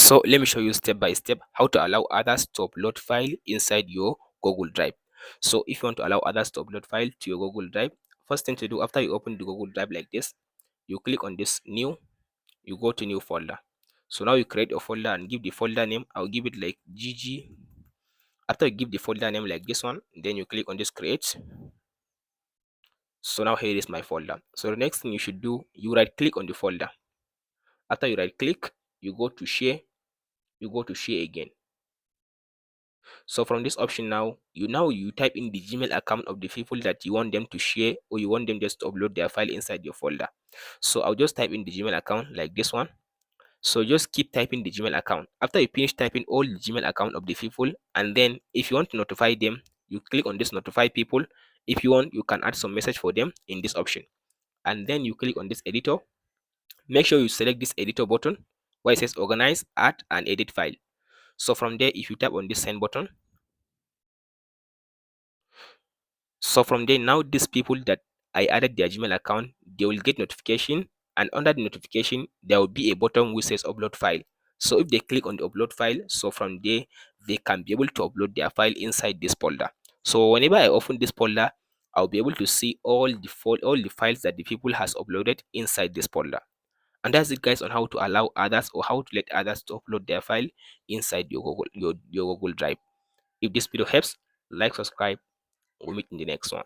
So let me show you step by step how to allow others to upload file inside your Google Drive. So if you want to allow others to upload file to your Google Drive, first thing to do after you open the Google Drive like this, you click on this new, you go to new folder. So now you create a folder and give the folder name. I'll give it like GG. After you give the folder name like this one, then you click on this create. So now here is my folder. So the next thing you should do, you right click on the folder. After you right click, you go to share, you go to share again. So from this option now you type in the Gmail account of the people that you want them to share, or you want them just to upload their file inside your folder. So I'll just type in the Gmail account like this one. So just keep typing the Gmail account. After you finish typing all the Gmail account of the people, and then if you want to notify them, you click on this notify people. If you want, you can add some message for them in this option, and then you click on this editor. Make sure you select this editor button where it says organize, add and edit file. So from there, if you tap on this send button, so from there, now these people that I added their Gmail account, they will get notification, and under the notification there will be a button which says upload file. So if they click on the upload file, so from there they can be able to upload their file inside this folder. So whenever I open this folder, I'll be able to see all the files that the people has uploaded inside this folder. And that's it guys, on how to allow others or how to let others to upload their file inside your Google Drive. If this video helps, like, subscribe. We'll meet in the next one.